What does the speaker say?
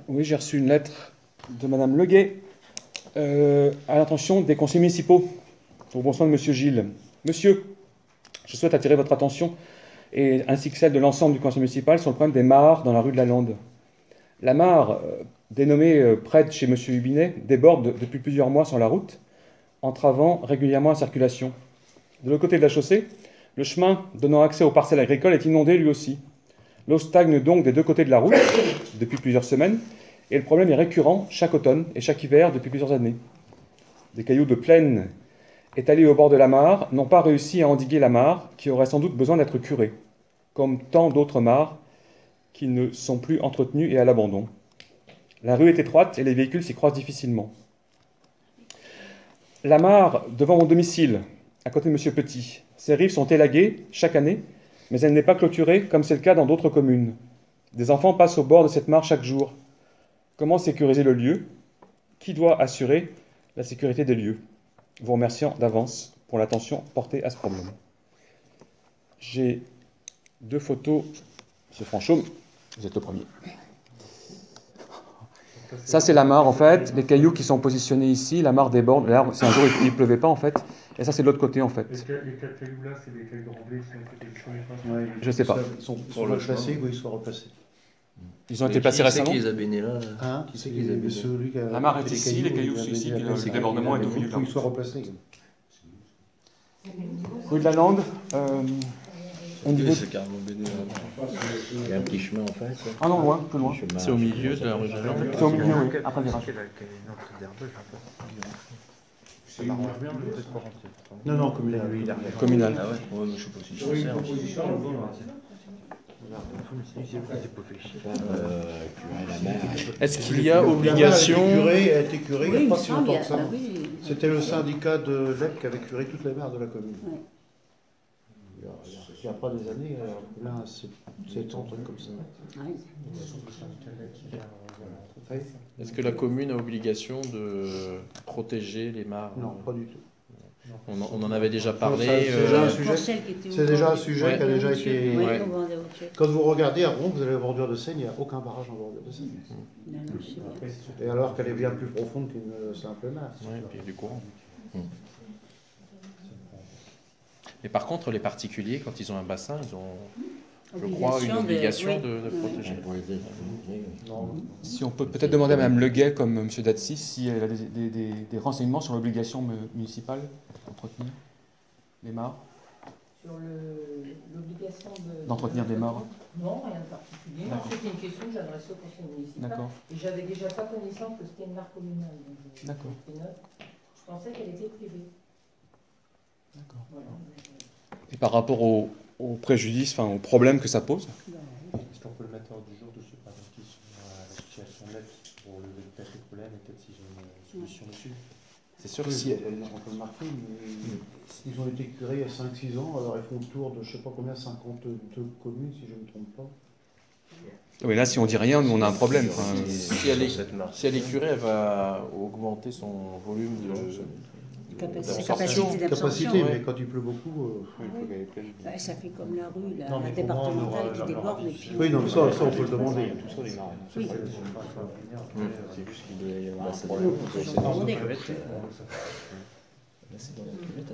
Oui, j'ai reçu une lettre de Madame Leguet à l'intention des conseillers municipaux au bon soin de Monsieur Gilles. Monsieur, je souhaite attirer votre attention ainsi que celle de l'ensemble du conseil municipal sur le problème des mares dans la rue de la Lande. La mare, dénommée près de chez Monsieur Hubinet, déborde depuis plusieurs mois sur la route, entravant régulièrement la circulation. De l'autre côté de la chaussée, le chemin donnant accès aux parcelles agricoles est inondé lui aussi. L'eau stagne donc des deux côtés de la route depuis plusieurs semaines, et le problème est récurrent chaque automne et chaque hiver depuis plusieurs années. Des cailloux de plaine étalés au bord de la mare n'ont pas réussi à endiguer la mare, qui aurait sans doute besoin d'être curée, comme tant d'autres mares qui ne sont plus entretenues et à l'abandon. La rue est étroite et les véhicules s'y croisent difficilement. La mare devant mon domicile, à côté de Monsieur Petit, ses rives sont élaguées chaque année, mais elle n'est pas clôturée comme c'est le cas dans d'autres communes. Des enfants passent au bord de cette mare chaque jour. Comment sécuriser le lieu? Qui doit assurer la sécurité des lieux? Vous remerciant d'avance pour l'attention portée à ce problème. J'ai deux photos. Monsieur Franchaume, vous êtes le premier. Ça, c'est la mare, en fait. Les cailloux qui sont positionnés ici, la mare déborde. Là, c'est un jour, il ne pleuvait pas, en fait. Et ça, c'est de l'autre côté, en fait. Les quatre cailloux là, c'est des cailloux de remblai qui ont été positionnés. Ouais, je ne sais pas. Ils sont replacés ou ils sont replacés? Ils ont été placés récemment. Qui les a bénés là? Hein? Qui c'est qui les a bénés? La mare est ici, les cailloux sont ici, puis le débordement est au milieu. Il faut qu'ils soient replacés. Rue de la Lande. Au niveau C'est carrément béné. Il y a un petit chemin en face. Ah non, loin, plus loin. C'est au milieu de la rue de la Lande. C'est au milieu, oui, après le virage. Non, non, communal. Communal. Ah ouais, ouais, mais je sais pas si je sais. Est-ce qu'il y a obligation? Elle a été curée il n'y a pas si longtemps que ça. Ah oui. C'était le syndicat de l'EP qui avait curé toutes les mares de la commune. Ouais. Il n'y a pas des années, là, c'est un truc comme ça. Ouais. Est-ce que la commune a obligation de protéger les mares? Non, pas du tout. On en avait déjà parlé. C'est déjà un sujet qui a déjà été... Ouais. Quand vous regardez à Ronde, vous avez la bordure de Seine, il n'y a aucun barrage en bordure de Seine. Et alors qu'elle est bien plus profonde qu'une simple mare. Oui, et puis il y a du courant. Mais par contre, les particuliers, quand ils ont un bassin, ils ont, je crois, une obligation de protéger. Si on peut peut-être demander à Mme Leguet, comme M. Datsis, si elle a des renseignements sur l'obligation municipale d'entretenir les mares. Sur l'obligation d'entretenir des mares. Non, rien de particulier. C'était une question que j'adressais au conseil municipal. D'accord. Et j'avais déjà pas connaissance que c'était une mare communale. D'accord. Je pensais qu'elle était privée. D'accord. Voilà. Et par rapport au préjudice, enfin au problème que ça pose? Est-ce qu'on peut le mettre hors du jour dessus, par exemple, qui sont à la situation nette pour lever peut-être le problème et peut-être si j'ai une solution dessus? C'est sûr que Oui, si... on peut le marquer, mais ils ont été curés il y a 5-6 ans, alors ils font le tour de je ne sais pas combien, 52 communes, si je ne me trompe pas. Oui, là, si on dit rien, nous, on a un problème. Enfin, Si elle est curée, elle va augmenter son volume de capacité, mais quand il pleut beaucoup... Ça fait comme la rue, Non, la mais départementale qui déborde. Et puis Oui, non, mais ça on peut le demander. oui. C'est juste qu'il doit y avoir un Nous, c'est demandé. C'est dans la cuvette.